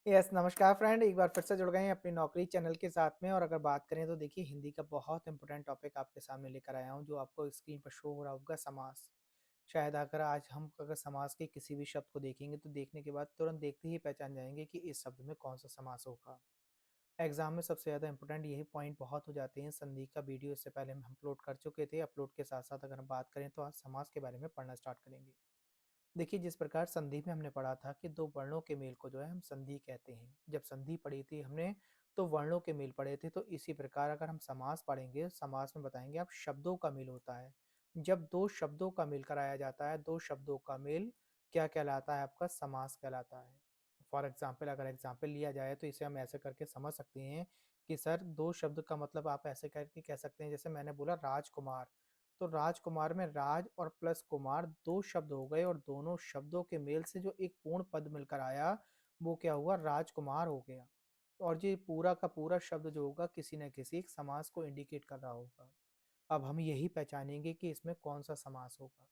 Yes, नमस्कार friend. एक बार फिर से जुड़ गए हैं अपनी नौकरी चैनल के साथ में। और अगर बात करें तो देखिए हिंदी का बहुत इंपॉर्टेंट टॉपिक आपके सामने लेकर आया हूं, जो आपको स्क्रीन पर शो हो रहा होगा, समास। शायद अगर आज हम अगर समास के किसी भी शब्द को देखेंगे तो देखने के बाद तुरंत देखते ही पहचान जाएंगे कि इस शब्द में कौन सा समास होगा। एग्जाम में सबसे ज़्यादा इंपॉर्टेंट यही पॉइंट बहुत हो जाते हैं। संधि का वीडियो इससे पहले हम अपलोड कर चुके थे। अपलोड के साथ साथ अगर हम बात करें तो आज समास के बारे में पढ़ना स्टार्ट करेंगे। देखिए, जिस प्रकार संधि में हमने पढ़ा था कि दो वर्णों के मेल को जो है हम संधि कहते हैं। जब संधि पढ़ी थी हमने तो वर्णों के मेल पढ़े थे। तो इसी प्रकार अगर हम समास पढ़ेंगे, समास में बताएंगे आप शब्दों का मेल होता है। जब दो शब्दों का मेल कराया जाता है, दो शब्दों का मेल क्या कहलाता है? आपका समास कहलाता है। फॉर एग्जाम्पल, अगर एग्जाम्पल लिया जाए तो इसे हम ऐसे करके समझ सकते हैं कि सर दो शब्द का मतलब आप ऐसे करके कह सकते हैं। जैसे मैंने बोला राजकुमार, तो राजकुमार में राज और प्लस कुमार दो शब्द हो गए, और दोनों शब्दों के मेल से जो एक पूर्ण पद मिलकर आया वो क्या हुआ? राजकुमार हो गया। और ये पूरा का पूरा शब्द जो होगा किसी न किसी एक समास को इंडिकेट कर रहा होगा। अब हम यही पहचानेंगे कि इसमें कौन सा समास होगा।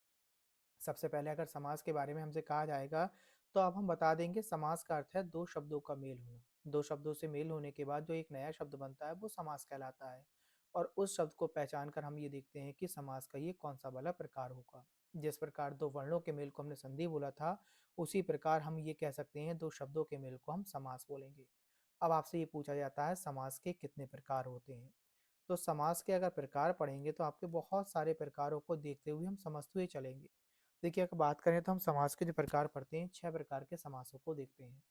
सबसे पहले अगर समास के बारे में हमसे कहा जाएगा तो अब हम बता देंगे समास का अर्थ है दो शब्दों का मेल होना। दो शब्दों से मेल होने के बाद जो एक नया शब्द बनता है वो समास कहलाता है। और उस शब्द को पहचान कर हम ये देखते हैं कि समास का ये कौन सा वाला प्रकार होगा। जिस प्रकार दो वर्णों के मेल को हमने संधि बोला था, उसी प्रकार हम ये कह सकते हैं दो शब्दों के मेल को हम समास बोलेंगे। अब आपसे ये पूछा जाता है समास के कितने प्रकार होते हैं। तो समास के अगर प्रकार पढ़ेंगे तो आपके बहुत सारे प्रकारों को देखते हुए हम समझते हुए चलेंगे। देखिए, अगर बात करें तो हम समास के जो प्रकार पढ़ते हैं, 6 प्रकार के समासों को देखते हैं।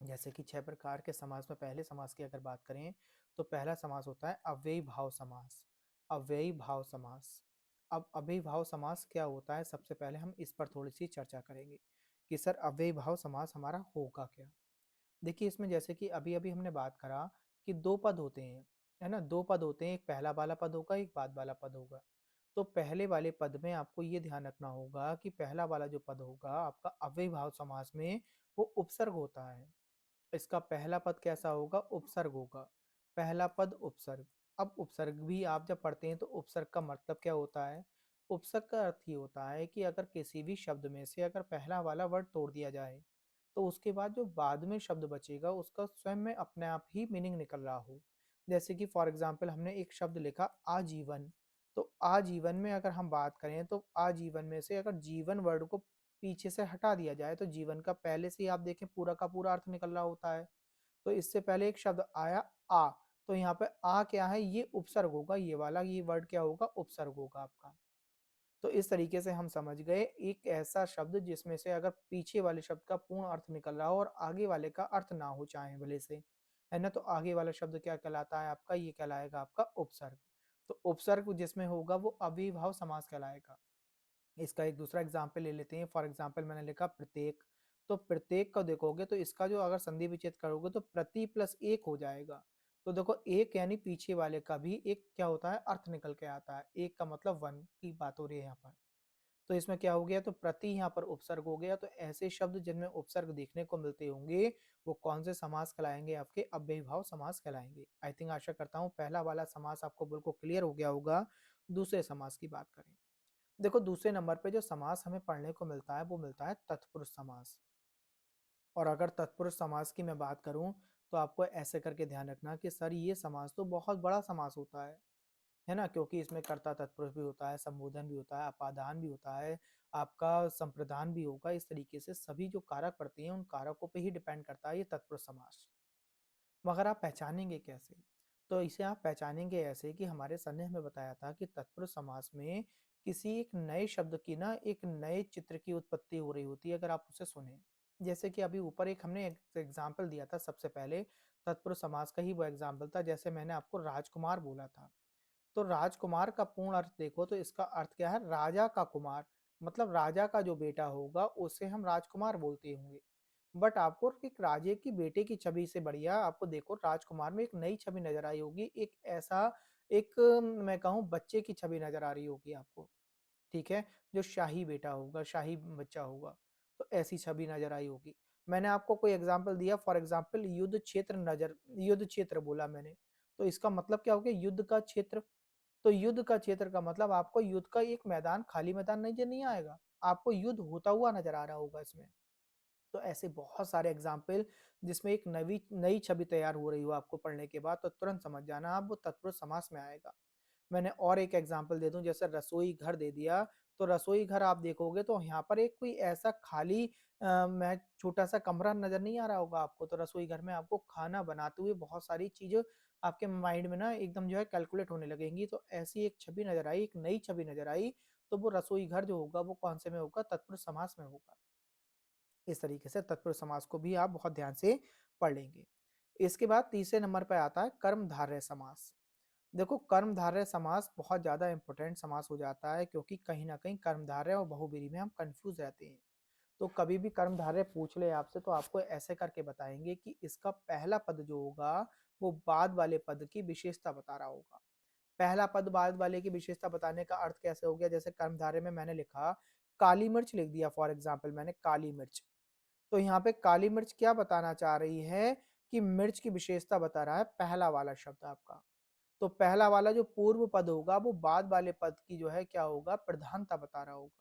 जैसे कि 6 प्रकार के समास में पहले समास की अगर बात करें तो पहला समास होता है अव्ययी भाव समास। अव्ययी भाव समास। अब अव्ययी भाव समास क्या होता है? सबसे पहले हम इस पर थोड़ी सी चर्चा करेंगे कि सर अव्ययी भाव समास हमारा होगा क्या। देखिए, इसमें जैसे कि अभी अभी हमने बात करा कि दो पद होते हैं, है ना? दो पद होते हैं, एक पहला वाला पद होगा, एक बाद वाला पद होगा। तो पहले वाले पद में आपको ये ध्यान रखना होगा कि पहला वाला जो पद होगा आपका अव्ययी भाव समास में वो उपसर्ग होता है। इसका पहला पद कैसा होगा? उपसर्ग होगा। पहला पद उपसर्ग। अब उपसर्ग भी आप जब पढ़ते हैं तो उपसर्ग का मतलब क्या होता है? उपसर्ग का अर्थ ये होता है कि अगर किसी भी शब्द में से अगर पहला वाला वर्ड तोड़ दिया जाए तो उसके बाद जो बाद में शब्द बचेगा उसका स्वयं में अपने आप ही मीनिंग निकल रहा हो। जैसे कि फॉर एग्जाम्पल हमने एक शब्द लिखा आजीवन। तो आजीवन में अगर हम बात करें तो आजीवन में से अगर जीवन वर्ड को पीछे से हटा दिया जाए तो जीवन का पहले से ही आप देखें पूरा का पूरा अर्थ निकल रहा होता है। तो इससे पहले एक शब्द आया आ, तो यहाँ पे आ क्या है? ये उपसर्ग होगा। ये वाला ये वर्ड क्या होगा? उपसर्ग होगा आपका। तो इस तरीके से हम समझ गए एक ऐसा शब्द जिसमें से अगर पीछे वाले शब्द का पूर्ण अर्थ निकल रहा हो और आगे वाले का अर्थ ना हो चाहे भले से, है ना? तो आगे वाला शब्द क्या कहलाता है आपका? ये कहलाएगा आपका उपसर्ग। तो उपसर्ग जिसमें होगा वो अविभाव समास कहलाएगा। इसका एक दूसरा एग्जाम्पल ले लेते हैं। फॉर एग्जाम्पल मैंने लिखा प्रत्येक। तो प्रत्येक को देखोगे तो इसका जो अगर संधि विच्छेद करोगे तो प्रति प्लस एक हो जाएगा। तो देखो, एक यानी पीछे वाले का भी एक क्या होता है? अर्थ निकल के आता है। एक का मतलब वन की बात हो रही है यहाँ पर। तो इसमें क्या हो गया? तो प्रति यहाँ पर उपसर्ग हो गया। तो ऐसे शब्द जिनमें उपसर्ग देखने को मिलते होंगे वो कौन से समास कहलाएंगे? आपके अव्ययीभाव समास कहलाएंगे। आई थिंक, आशा करता हूँ पहला वाला समास आपको बिल्कुल क्लियर हो गया होगा। दूसरे समास की बात करें। देखो, दूसरे नंबर पे जो समास हमें पढ़ने को मिलता है वो मिलता है तत्पुरुष समास। और अगर तत्पुरुष समास की मैं बात करूं तो आपको ऐसे करके ध्यान रखना कि सर ये समास तो बहुत बड़ा समास होता है ना? क्योंकि इसमें कर्ता तत्पुरुष भी होता है, संबोधन भी होता है, अपादान भी होता है, आपका संप्रदान भी होगा। इस तरीके से सभी जो कारक पड़ते हैं उन कारकों पे ही डिपेंड करता है ये तत्पुरुष समास। मगर आप पहचानेंगे कैसे? तो इसे आप पहचानेंगे ऐसे कि हमारे सर ने हमें बताया था कि तत्पुरुष समास में किसी एक नए शब्द की ना एक नए चित्र की उत्पत्ति हो रही होती है अगर आप उसे सुने। जैसे कि अभी ऊपर एक हमने एक एग्जाम्पल दिया था सबसे पहले, तत्पुरुष समास का ही वो एग्जाम्पल था। जैसे मैंने आपको राजकुमार बोला था, तो राजकुमार का पूर्ण अर्थ देखो तो इसका अर्थ क्या है? राजा का कुमार। मतलब राजा का जो बेटा होगा उसे हम राजकुमार बोलते होंगे। बट आपको एक राजे की बेटे की छवि से बढ़िया आपको देखो राजकुमार में एक नई छवि नजर आई होगी। एक ऐसा एक मैं कहूँ बच्चे की छवि नजर आ रही होगी आपको। ठीक है? जो शाही बेटा होगा, शाही बच्चा होगा, तो ऐसी छवि नजर आई होगी। मैंने आपको कोई एग्जाम्पल दिया, फॉर एग्जाम्पल युद्ध क्षेत्र बोला मैंने। तो इसका मतलब क्या हो गया? युद्ध का क्षेत्र। तो युद्ध का क्षेत्र का मतलब आपको युद्ध का एक मैदान, खाली मैदान नजर नहीं आएगा, आपको युद्ध होता हुआ नजर आ रहा होगा इसमें। तो ऐसे बहुत सारे एग्जाम्पल जिसमें एक नवी नई छवि तैयार हो रही हो आपको पढ़ने के बाद, तो तुरंत समझ जाना आप वो तत्पुरुष समास में आएगा। मैंने और एक एग्जांपल दे दूं, जैसे रसोई घर दे दिया, तो रसोई घर आप देखोगे तो यहाँ पर एक कोई ऐसा खाली मैं छोटा सा कमरा नजर नहीं आ रहा होगा आपको। तो रसोई घर में आपको खाना बनाते हुए बहुत सारी चीजें आपके माइंड में ना एकदम जो है कैलकुलेट होने लगेंगी। तो ऐसी एक छवि नजर आई, एक नई छवि नजर आई, तो वो रसोई घर जो होगा वो कौन से में होगा, तत्पुरुष समास में होगा। इस तरीके से तत्पुरुष समास को भी आप बहुत ध्यान से पढ़ लेंगे। इसके बाद तीसरे नंबर पर आता है कर्मधारय समास। देखो, कर्मधारय समास बहुत ज्यादा इंपॉर्टेंट समास हो जाता है, क्योंकि कहीं ना कहीं कर्मधारय और बहुब्रीहि में हम कंफ्यूज रहते हैं। तो कभी भी कर्मधारय पूछ ले आपसे, तो आपको ऐसे करके बताएंगे कि इसका पहला पद जो होगा वो बाद वाले पद की विशेषता बता रहा होगा। पहला पद बाद वाले की विशेषता बताने का अर्थ कैसे हो गया, जैसे कर्मधारय में मैंने लिखा काली मिर्च लिख दिया, फॉर एग्जाम्पल मैंने काली मिर्च। तो यहाँ पे काली मिर्च क्या बताना चाह रही है कि मिर्च की विशेषता बता रहा है पहला वाला शब्द आपका। तो पहला वाला जो पूर्व पद होगा वो बाद वाले पद की जो है क्या होगा, प्रधानता बता रहा होगा।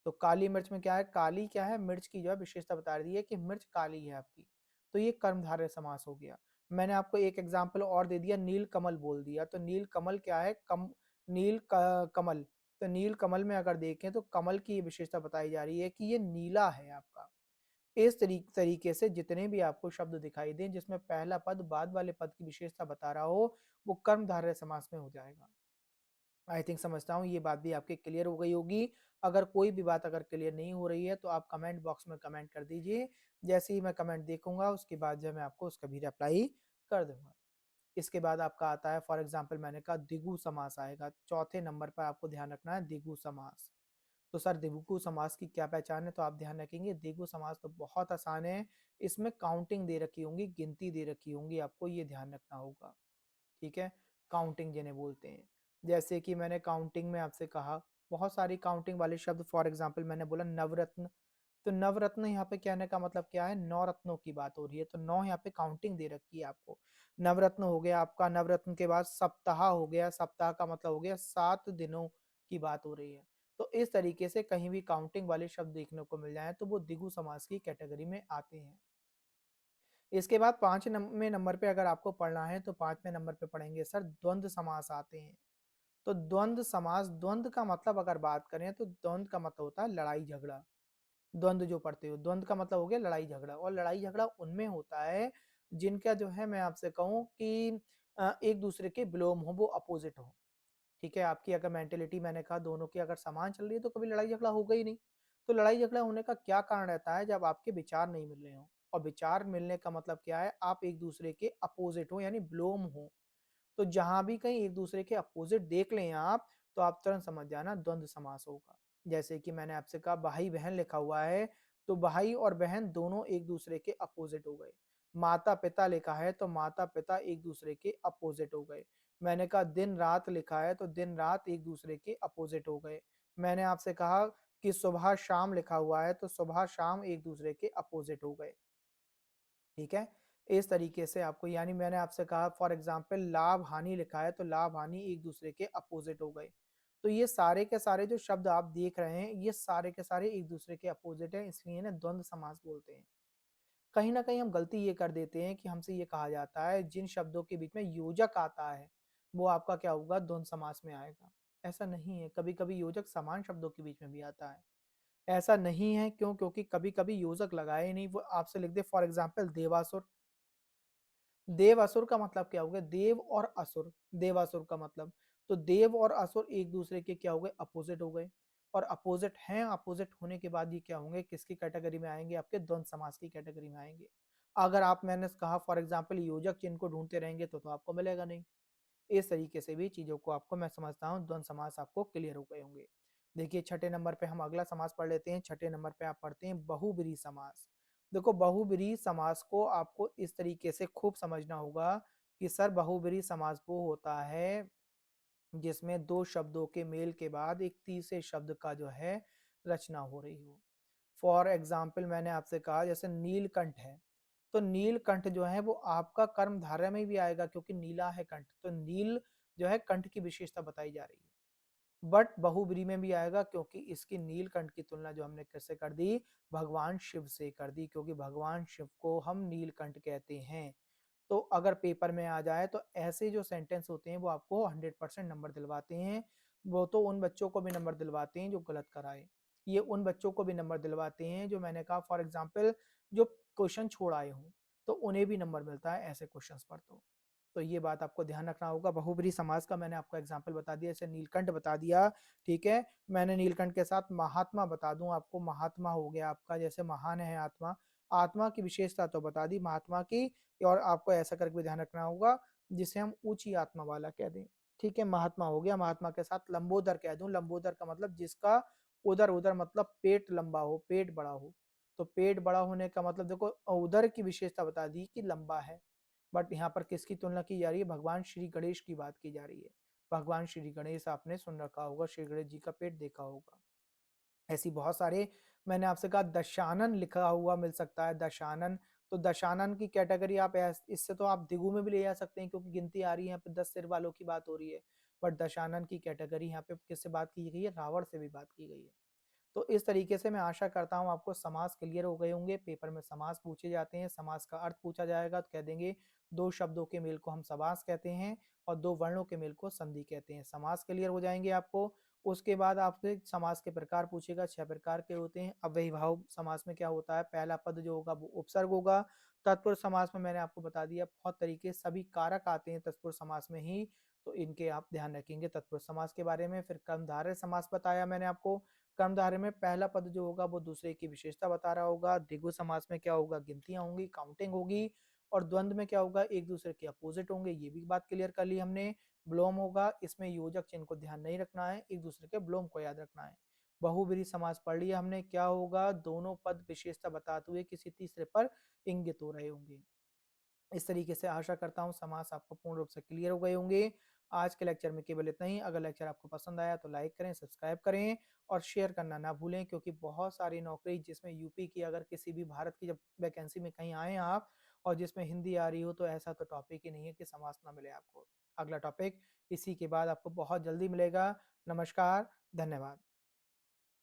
तो काली मिर्च में क्या है, काली क्या है, मिर्च की जो है विशेषता बता रही है कि मिर्च काली है आपकी। तो ये कर्मधारय समास हो गया। मैंने आपको एक एग्जाम्पल और दे दिया, नील कमल बोल दिया, तो नील कमल क्या है, कमल। तो नील कमल में अगर देखें तो कमल की ये विशेषता बताई जा रही है कि ये नीला है आपका। इस तरीके से जितने भी आपको शब्द दिखाई दें जिसमें पहला पद बाद वाले पद की विशेषता बता रहा हो, वो कर्मधारय समास में हो जाएगा। आई थिंक समझता हूँ ये बात भी आपके क्लियर हो गई होगी। अगर कोई भी बात अगर क्लियर नहीं हो रही है तो आप कमेंट बॉक्स में कमेंट कर दीजिए। जैसे ही मैं कमेंट देखूंगा उसके बाद जो है मैं आपको उसका भी रिप्लाई कर दूंगा। इसके बाद आपका आता है, फॉर एग्जाम्पल मैंने कहा द्विगु समास आएगा। चौथे नंबर पर आपको ध्यान रखना है द्विगु समास। तो सर द्विगु समास की क्या पहचान है, तो आप ध्यान रखेंगे द्विगु समास तो बहुत आसान है। इसमें काउंटिंग दे रखी होंगी, गिनती दे रखी होंगी, आपको ये ध्यान रखना होगा। ठीक है, काउंटिंग जिन्हें बोलते हैं। जैसे कि मैंने काउंटिंग में आपसे कहा बहुत सारी काउंटिंग वाले शब्द, फॉर एग्जाम्पल मैंने बोला नवरत्न। तो नवरत्न यहाँ पे कहने का मतलब क्या है, नौ रत्नों की बात हो रही है। तो नौ यहाँ पे काउंटिंग दे रखी है आपको। नवरत्न हो गया आपका, नवरत्न के बाद सप्ताह हो गया, सप्ताह का मतलब हो गया 7 दिनों की बात हो रही है। तो इस तरीके से कहीं भी काउंटिंग वाले शब्द देखने को मिल जाए तो वो द्विगु समास की कैटेगरी में आते हैं। इसके बाद पांचवें नंबर पे अगर आपको पढ़ना है तो पांचवें नंबर पे पढ़ेंगे सर द्वंद्व समास आते हैं। तो द्वंद्व समास, द्वंद्व का मतलब अगर बात करें तो द्वंद्व का मतलब होता है लड़ाई झगड़ा। द्वंद्व जो पढ़ते हो, द्वंद्व का मतलब हो गया लड़ाई झगड़ा, और लड़ाई झगड़ा उनमें होता है जिनका जो है मैं आपसे कहूं कि एक दूसरे के विलोम हो, वो अपोजिट हो। ठीक है, आपकी अगर मेंटेलिटी मैंने कहा दोनों की अगर समान चल रही है तो कभी लड़ाई झगड़ा होगा ही नहीं। तो लड़ाई झगड़ा होने का क्या कारण रहता है, जब आपके विचार नहीं मिल रहे हो। और विचार मिलने का मतलब क्या है, आप एक दूसरे के अपोजिट हो यानी विलोम हो। तो जहां भी कहीं एक दूसरे के अपोजिट देख लें आप, तो आप तुरंत समझ जाना द्वंद्व समास होगा। जैसे कि मैंने आपसे कहा भाई बहन लिखा हुआ है, तो भाई और बहन दोनों एक दूसरे के अपोजिट हो गए। माता पिता लिखा है तो माता पिता एक दूसरे के अपोजिट हो गए। मैंने कहा दिन रात लिखा है तो दिन रात एक दूसरे के अपोजिट हो गए। मैंने आपसे कहा कि सुबह शाम लिखा हुआ है तो सुबह शाम एक दूसरे के अपोजिट हो गए। ठीक है, इस तरीके से आपको, यानी मैंने आपसे कहा फॉर एग्जाम्पल लाभ हानि लिखा है तो लाभ हानि एक दूसरे के अपोजिट हो गए। तो ये सारे के सारे जो शब्द आप देख रहे हैं ये सारे के सारे एक दूसरे के अपोजिट हैं, इसलिए इन्हें द्वंद्व समास बोलते हैं। कहीं ना कहीं हम गलती ये कर देते हैं कि हमसे ये कहा जाता है जिन शब्दों के बीच में योजक आता है वो आपका क्या होगा, द्वंद्व समास में आएगा। ऐसा नहीं है, कभी कभी योजक समान शब्दों के बीच में भी आता है। ऐसा नहीं है, क्यों, क्योंकि कभी कभी योजक लगाए नहीं, वो आपसे लिख दे फॉर एग्जाम्पल देवासुर। देव असुर का मतलब क्या हो गया, देव और असुर, देवासुर का मतलब। तो देव और असुर एक दूसरे के क्या हो गए, अपोजिट हो गए। और अपोजिट हैं, अपोजिट होने के बाद ये क्या होंगे, किसकी कैटेगरी में आएंगे, आपके द्वंद्व समास की कैटेगरी में आएंगे। अगर आप, मैंने कहा फॉर एग्जाम्पल योजक चिन्ह को ढूंढते रहेंगे तो आपको मिलेगा नहीं। इस तरीके से भी चीजों को आपको मैं समझता हूँ द्वंद्व समास आपको क्लियर हो गए होंगे। देखिए छठे नंबर पे हम अगला समास पढ़ लेते हैं। छठे नंबर पे आप पढ़ते हैं बहुब्रीहि समास। देखो बहुब्रीहि समास को आपको इस तरीके से खूब समझना होगा कि सर बहुब्रीहि समास वो होता है जिसमें दो शब्दों के मेल के बाद एक तीसरे शब्द का जो है रचना हो रही हो। फॉर एग्जाम्पल मैंने आपसे कहा जैसे नीलकंठ है, तो नीलकंठ जो है वो आपका कर्म धारय में भी आएगा क्योंकि नीला है कंठ, तो नील जो है कंठ की विशेषता बताई जा रही है। बट बहुब्री में भी आएगा क्योंकि इसकी नीलकंठ की तुलना जो हमने किससे कर दी, भगवान शिव से कर दी, क्योंकि भगवान शिव को हम नीलकंठ कहते हैं। तो अगर पेपर में आ जाए तो ऐसे जो सेंटेंस होते हैं वो आपको 100% नंबर दिलवाते हैं। वो तो उन बच्चों को भी नंबर दिलवाते हैं जो गलत कराए। ये उन बच्चों को भी नंबर दिलवाते हैं जो मैंने कहा फॉर एग्जाम्पल जो क्वेश्चन छोड़ आए हों, तो उन्हें भी नंबर मिलता है ऐसे क्वेश्चंस पर। तो ये बात आपको ध्यान रखना होगा। बहुब्रीही समास का मैंने आपको एग्जाम्पल बता दिया, जैसे नीलकंठ बता दिया, ठीक है। मैंने नीलकंठ के साथ महात्मा बता दूं आपको, महात्मा हो गया आपका, जैसे महान है आत्मा, आत्मा की विशेषता तो बता दी महात्मा की। और आपको ऐसा करके भी ध्यान रखना होगा जिसे हम ऊंची आत्मा वाला कह दें, ठीक है। महात्मा हो गया, महात्मा के साथ लंबोदर कह दूं, लंबोदर का मतलब जिसका उदर, उदर मतलब पेट लंबा हो, पेट बड़ा हो। तो पेट बड़ा होने का मतलब देखो, उदर की विशेषता बता दी कि लंबा है। बट यहाँ पर किसकी तुलना की जा रही है, भगवान श्री गणेश की बात की जा रही है। भगवान श्री गणेश आपने सुन रखा होगा, श्री गणेश जी का पेट देखा होगा। ऐसी बहुत सारे, मैंने आपसे कहा दशानन लिखा हुआ मिल सकता है, दशानन। तो दशानन की कैटेगरी आप इससे तो आप दिगु में भी ले जा सकते हैं, क्योंकि गिनती आ रही है यहाँ पे 10 सिर वालों की बात हो रही है। बट दशानन की कैटेगरी यहाँ पे किससे बात की गई है, रावण से भी बात की गई है। तो इस तरीके से मैं आशा करता हूँ आपको समास क्लियर हो गए होंगे। पेपर में समास पूछे जाते हैं, समास का अर्थ पूछा जाएगा तो कह देंगे दो शब्दों के मेल को हम समास कहते हैं और दो वर्णों के मेल को संधि कहते हैं। समास क्लियर हो जाएंगे आपको। उसके बाद आपसे समास के प्रकार पूछेगा, 6 प्रकार के होते हैं। अव्ययीभाव समास में क्या होता है, पहला पद जो होगा वो उपसर्ग होगा। तत्पुरुष समास में मैंने आपको बता दिया बहुत तरीके, सभी कारक आते हैं तत्पुरुष समास में ही, तो इनके आप ध्यान रखेंगे तत्पुरुष समास के बारे में। फिर कर्मधारय समास बताया मैंने आपको, कर्मधारय में पहला पद जो होगा वो दूसरे की विशेषता बता रहा होगा। द्विगु समास में क्या होगा, गिनतियां होंगी, काउंटिंग होगी। और द्वंद्व में क्या होगा, एक दूसरे के अपोजिट होंगे, ये भी बात क्लियर कर ली हमने। विलोम होगा, इसमें योजक चिन्ह को ध्यान नहीं रखना है, एक दूसरे के विलोम को याद रखना है। बहुब्रीहि समास पढ़ लिया हमने, क्या होगा, दोनों पद विशेषता बताते हुए किसी तीसरे पर इंगित हो रहे होंगे। इस तरीके से आशा करता हूँ समास आपको पूर्ण रूप से क्लियर हो गए होंगे। आज के लेक्चर में केवल इतना ही। अगर लेक्चर आपको पसंद आया तो लाइक करें, सब्सक्राइब करें और शेयर करना ना भूलें, क्योंकि बहुत सारी नौकरी जिसमें यूपी की, अगर किसी भी भारत की जब वैकेंसी में कहीं आए आप और जिसमें हिंदी आ रही हो, तो ऐसा तो टॉपिक ही नहीं है कि समास ना मिले आपको। अगला टॉपिक इसी के बाद आपको बहुत जल्दी मिलेगा। नमस्कार, धन्यवाद।